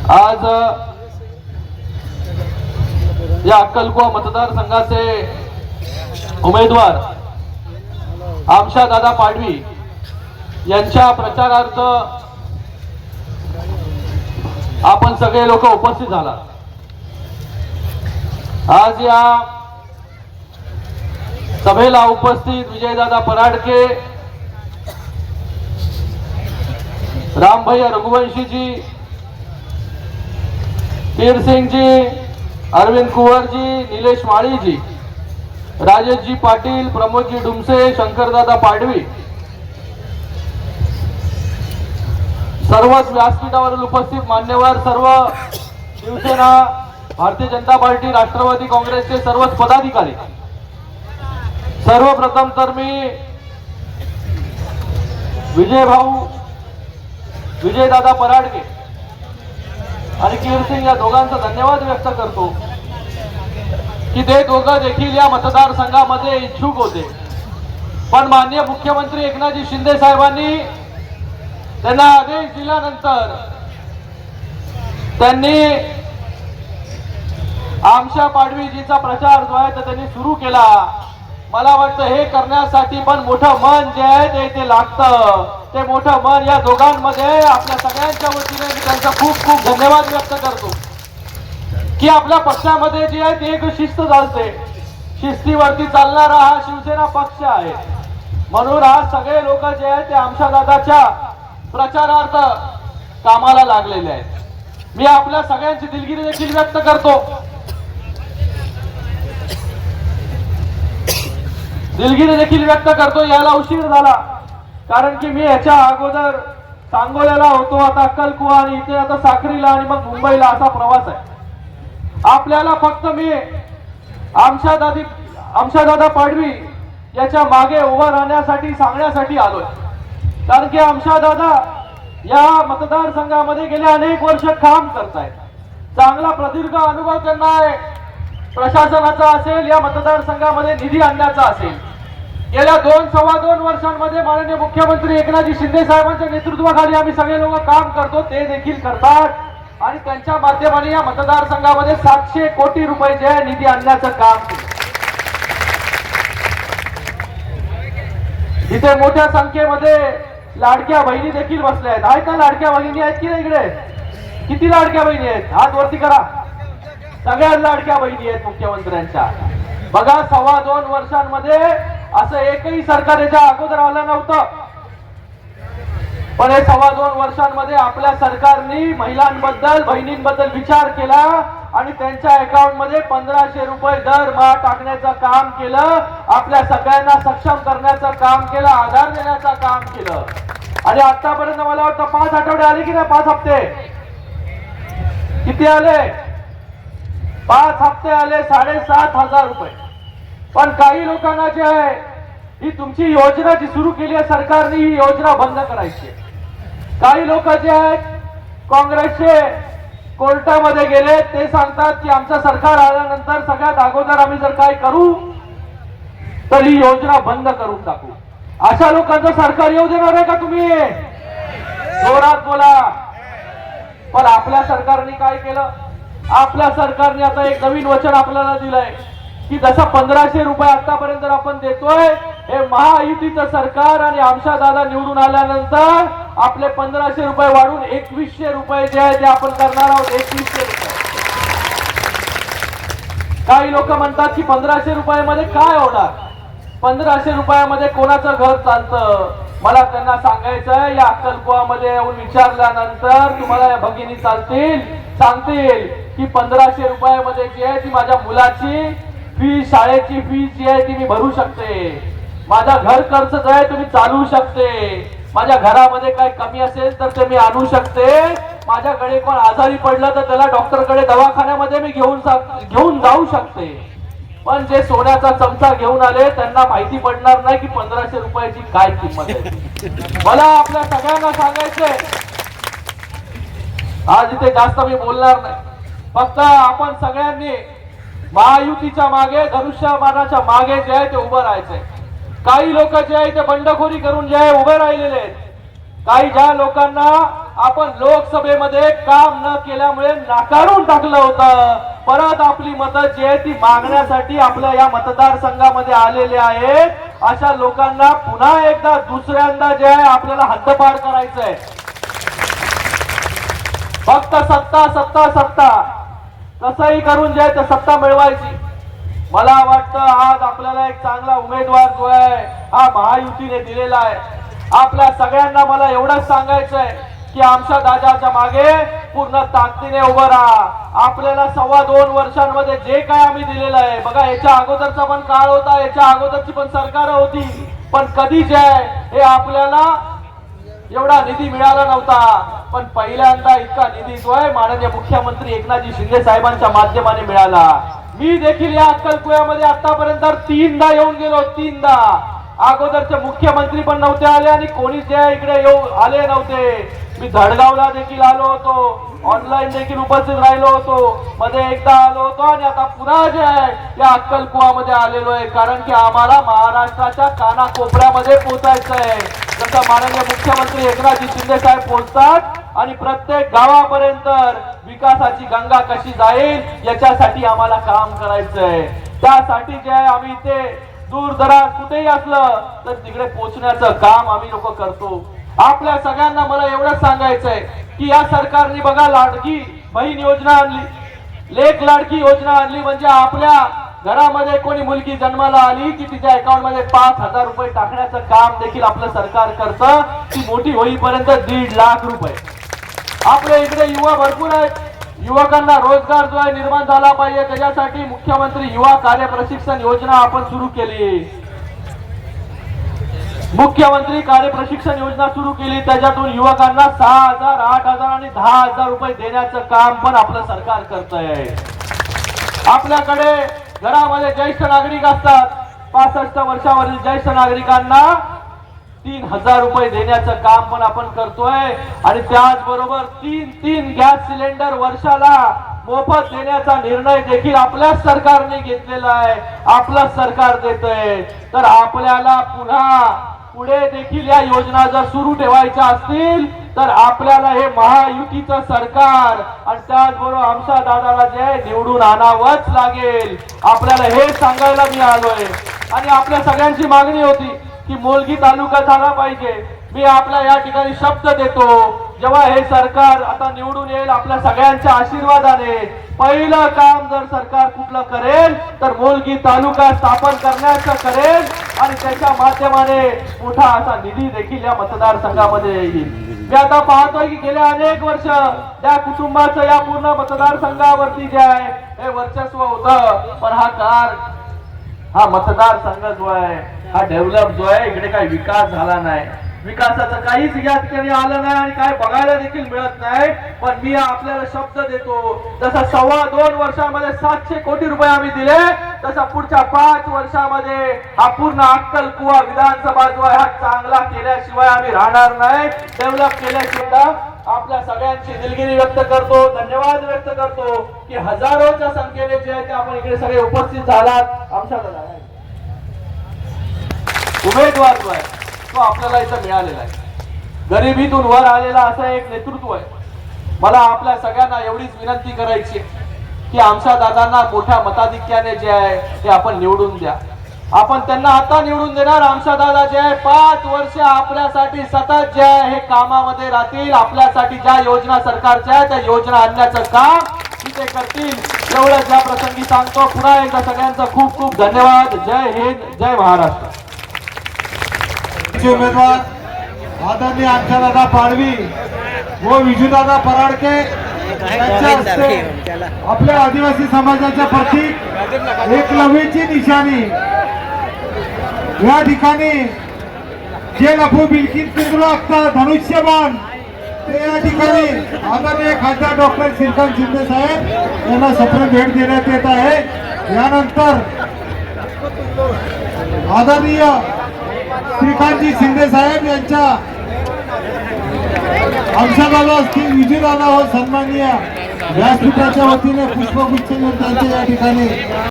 आज या अक्कलकुवा मतदारसंघाचे उमेदवार आमशादादा पाडवी यांच्या प्रचारार्थ आपण सगळे लोक उपस्थित झाला। आज या सभेला उपस्थित विजयदादा पराडके, रामभैया रघुवंशी जी, तीर सिंह जी, अरविंद कुंवर जी, नीलेश माळी जी, राजेश जी पाटील, प्रमोद जी डुमसे, शंकरदादा पाडवी, सर्वच व्यासपीठावरील उपस्थित मान्यवर, सर्व शिवसेना, भारतीय जनता पार्टी, राष्ट्रवादी काँग्रेसचे सर्वच पदाधिकारी, सर्वप्रथम तर मी विजयदादा पराडके आणि कीर्तसिंग या दोघांचा धन्यवाद व्यक्त करतो की ते दोघं देखील या मतदारसंघामध्ये इच्छुक होते, पण माननीय मुख्यमंत्री एकनाथजी शिंदे साहेबांनी त्यांना आदेश दिल्यानंतर त्यांनी आमशा पाडवीजीचा प्रचार जो आहे त्यांनी सुरू केला। मला वाटतं हे करण्यासाठी पण मोठं मन जे आहे ते लागतं। ते मोठं मन या दोघांमध्ये आपल्या सगळ्यांच्या वतीने मी त्यांचा खूप खूप धन्यवाद व्यक्त करतो की आपल्या पक्षामध्ये जी आहे ती एक शिस्त चालते, शिस्तीवरती चालणारा हा शिवसेना पक्ष आहे। म्हणून आज सगळे लोक जे आहेत ते आमशादादाच्या प्रचारार्थ कामाला लागलेले आहेत। मी आपल्या सगळ्यांची दिलगिरी देखील व्यक्त करतो, याला उशीर झाला कारण की मी याच्या अगोदर सांगोल्याला होतो, आता अक्कलकुवा आणि इथे आता साक्रीला आणि मग मुंबईला असा प्रवास आहे। आपल्याला फक्त मी आमशादादा पाडवी याच्या मागे उभं राहण्यासाठी सांगण्यासाठी आलोय, कारण की आमशादादा या मतदारसंघामध्ये गेले अनेक वर्ष काम करतायत, चांगला प्रदीर्घ अनुभव त्यांना आहे, प्रशासनाचा असेल या मतदारसंघामध्ये निधी आणण्याचा असेल। गेल्या 2-2.25 वर्षांमध्ये माननीय मुख्यमंत्री एकनाथजी शिंदे साहेबांच्या नेतृत्वाखाली आम्ही सगळे लोक काम करतो, ते देखील करतात आणि त्यांच्या माध्यमाने या मतदारसंघामध्ये 700 कोटी रुपये जे निधी आणण्याचं काम केलं। इथे मोठ्या संख्येमध्ये लाडक्या बहिणी देखील बसल्या आहेत। आहेत ना लाडक्या बहिणी? आहेत की नाही इकडे? किती लाडक्या बहिणी आहेत? हात वरती करा। सगळ्या लाडक्या बहिणी आहेत मुख्यमंत्र्यांच्या। बघा 2.25 वर्षांमध्ये असं एकही सरकार याच्या अगोदर आलं नव्हतं, पण हे 2.25 वर्षांमध्ये आपल्या सरकारने महिलांबद्दल, बहिणींबद्दल विचार केला आणि त्यांच्या अकाउंट मध्ये 1500 रुपये दरमहा टाकण्याचं काम केलं, आपल्या सगळ्यांना सक्षम करण्याचं काम केलं, आधार देण्याचं काम केलं। आणि आतापर्यंत मला वाटतं 5 आठवडे आले की नाही? 5 हप्ते किती आले? 5 हप्ते आले, 7,500 रुपये। पण काही लोकांना जे आहे ही तुमची योजना जी सुरू केली आहे सरकारने, ही योजना बंद करायची। काही लोक जे आहेत काँग्रेसचे कोर्टामध्ये गेले, ते सांगतात की आमचं सरकार आल्यानंतर सगळ्यात अगोदर आम्ही जर काय करू तर ही योजना बंद करून टाकू। अशा लोकांचं सरकार येऊ देणार आहे का तुम्ही? जोरात बोला। पण आपल्या सरकारने काय केलं? आपल्या सरकारने आता एक नवीन वचन आपल्याला दिलंय की जसं 1500 रुपये आतापर्यंत आपण देतोय, हे महायुतीचं सरकार आणि आमशादादा निवडून आल्यानंतर आपले 1500 रुपये वाढून 2100 रुपये जे आहे ते आपण करणार आहोत। 2100 रुपये। काही लोक म्हणतात की 1500 रुपयामध्ये काय होणार? 1500 रुपयामध्ये कोणाचं घर चालतं? मला त्यांना सांगायचंय, या अक्कलकुवामध्ये येऊन विचारल्यानंतर तुम्हाला या भगिनी सांगतील की 1500 रुपयामध्ये जी आहे ती माझ्या मुलाची फी, शाळेची फी जी आहे ती मी भरू शकते, माझा घर खर्च जो आहे तुम्ही चालवू शकते, माझ्या घरामध्ये काय कमी असेल तर ते मी आणू शकते, माझ्याकडे कोण आजारी पडलं तर त्याला डॉक्टरकडे दवाखान्यामध्ये मी घेऊन जाऊ शकते। पण जे सोन्याचा चमचा घेऊन आले त्यांना माहिती पडणार नाही की 1500 रुपयाची काय किंमत आहे। मला आपल्या सगळ्यांना सांगायचंय, आज इथे जास्त मी बोलणार नाही, फक्त आपण सगळ्यांनी महायुतीच्या मागे, धनुष्यबाणाच्या मागे जे आहे ते उभं राहायचंय। काही लोक जे आहे ते बंडखोरी करून जे आहे उभे राहिलेले आहेत, काही ज्या लोकांना आपण लोकसभेमध्ये काम न केल्यामुळे नाकारून टाकलं होतं. परत आपली मतं जी आहे ती मागण्यासाठी आपल्या या मतदारसंघामध्ये आलेले आहेत. अशा लोकांना पुन्हा एकदा दुसऱ्यांदा जे आहे आपल्याला हद्दपार करायचं आहे. फक्त सत्ता सत्ता सत्ता कसंही करून जे आहे ते सत्ता मिळवायची. मला वाटतं आज आपल्याला एक चांगला उमेदवार जो आहे हा महायुतीने दिलेला आहे. आपल्या सगळ्यांना मला एवढंच सांगायचं आहे की आमच्या दादाच्या मागे पूर्ण ताकदीने उभं राहा. आपल्याला 2.25 वर्षांमध्ये जे काय आम्ही दिलेलं आहे, बघा याच्या अगोदरचा पण काळ होता, याच्या अगोदरची पण सरकार होती, पण कधी जे आहे हे आपल्याला एवढा निधी मिळाला नव्हता. पण पहिल्यांदा इतका निधी जो आहे माननीय मुख्यमंत्री एकनाथजी शिंदे साहेबांच्या माध्यमाने मिळाला. मी देखील या अक्कलकुव्यामध्ये आतापर्यंत 3दा येऊन गेलो. 3दा अगोदरचे मुख्यमंत्री पण नव्हते आले आणि कोणी जे इकडे आले नव्हते. मी धडगावला देखील आलो होतो, ऑनलाईन देखील उपस्थित राहिलो होतो, मध्ये एकदा आलो होतो आणि आता पुन्हा जे आहे या अक्कलकुवामध्ये आलेलो आहे. कारण की आम्हाला महाराष्ट्राच्या कानाकोपऱ्यामध्ये पोहोचायचं आहे. जसं माननीय मुख्यमंत्री एकनाथजी शिंदे साहेब पोहोचतात आणि प्रत्येक गावापर्यंत विकासाची गंगा कशी जाईल याच्यासाठी आम्हाला काम करायचं आहे. त्यासाठी जे आहे आम्ही इथे दूर दराज कुठेही असलं तर तिकडे पोहोचण्याचं काम आम्ही लोक करतो. आपल्या सगळ्यांना मला एवढंच सांगायचंय की या सरकारने बघा लाडकी बहीण योजना आणली, लेक लाडकी योजना आणली. म्हणजे आपल्या घरामध्ये कोणी मुलगी जन्माला आली की तिच्या अकाउंट मध्ये 5,000 रुपये टाकण्याचं काम देखील आपलं सरकार करतं. ती मोठी होईपर्यंत 1.5 लाख रुपये. आपल्या इकडे युवा भरपूर आहेत. युवकांना रोजगार जो आहे निर्माण झाला पाहिजे त्याच्यासाठी मुख्यमंत्री युवा कार्य प्रशिक्षण योजना आपण सुरू केली. मुख्यमंत्री कार्य प्रशिक्षण योजना सुरू केली. त्याच्यातून युवकांना 6,000, 8,000 आणि 10,000 रुपये देण्याचं काम पण आपलं सरकार करतंय. आपल्याकडे घरामध्ये ज्येष्ठ नागरिक असतात. 65 वर्षावरील ज्येष्ठ नागरिकांना 3,000 रुपये देण्याचं काम पण आपण करतोय. आणि त्याचबरोबर 3 गॅस सिलेंडर वर्षाला मोफत देण्याचा निर्णय देखील आपल्याच सरकारने घेतलेला आहे. आपलं सरकार देतंय. तर आपल्याला पुढे देखील या योजना जर सुरू ठेवायच्या असतील तर आपल्याला हे महायुतीचं सरकार आणि त्याचबरोबर आमच्या दादाला जे निवडून आणावंच लागेल. आपल्याला हे सांगायला मी आलोय. आणि आपल्या सगळ्यांची मागणी होती की मोलगी तालुका झाला पाहिजे. मी आपल्या या ठिकाणी शब्द देतो, जेव्हा हे सरकार आता निवडून येईल आपल्या सगळ्यांच्या आशीर्वादाने पहिलं काम जर सरकार कुठलं करेल तर मोलगी तालुका स्थापन करण्याचं करेल आणि त्याच्या माध्यमाने मोठा असा निधी देखील या मतदारसंघामध्ये येईल. मी आता पाहतोय की गेल्या अनेक वर्ष त्या कुटुंबाचं या पूर्ण मतदारसंघावरती जे आहे हे वर्चस्व होतं. पण हा मतदारसंघ जो आहे हा डेव्हलप जो आहे इकडे काही विकास झाला नाही. विकासाचं काहीच या ठिकाणी आलं नाही आणि काय बघायला देखील मिळत नाही. पण मी आपल्याला शब्द देतो, जसं 2.25 वर्षामध्ये 700 कोटी रुपये आम्ही दिले तसा पुढच्या 5 वर्षामध्ये हा पूर्ण अक्कलकुवा विधानसभा जो आहे हा चांगला केल्याशिवाय आम्ही राहणार नाही. डेव्हलप केल्याशिवाय आपल्या सगळ्यांची दिलगिरी व्यक्त करतो, धन्यवाद व्यक्त करतो की हजारोच्या संख्येने जे आहे ते आपण इकडे सगळे उपस्थित झालात. आमच्या उमेदवार जो आहे तो आपल्याला इथं मिळालेला आहे. गरिबीतून वर आलेला असं एक नेतृत्व आहे. मला आपल्या सगळ्यांना एवढीच विनंती करायची की आमच्या दादांना मोठ्या मताधिक्याने जे आहे ते आपण निवडून द्या. आपण त्यांना आता निवडून देणार. आमच्या दादा जे आहे 5 वर्ष आपल्यासाठी सतत जे आहे हे कामामध्ये राहतील. आपल्यासाठी ज्या योजना सरकारच्या आहेत त्या योजना आणण्याचं काम ते करतील. एवढंच या प्रसंगी सांगतो. पुन्हा एकदा सगळ्यांचा खूप खूप धन्यवाद. जय हिंद, जय महाराष्ट्र. उमेदवार आदरणीय आमच्यादादा पाडवी व विजूदादा पराडके यांच्या हस्ते आपल्या आदिवासी समाजाच्या प्रतीक एकलव्याची निशाणी या ठिकाणी जे लपू बिलकीत पिंजरा असतात धनुष्यबाण ते या ठिकाणी आदरणीय खासदार डॉक्टर श्रीकांत शिंदे साहेब यांना सत्र भेट देण्यात येत आहे. यानंतर आदरणीय श्रीकांतजी शिंदे साहेब यांच्या अंशदादा असतील विजयदादा व सन्माननीय व्यासपीठाच्या वतीने पुष्पगुच्छ त्यांच्या या ठिकाणी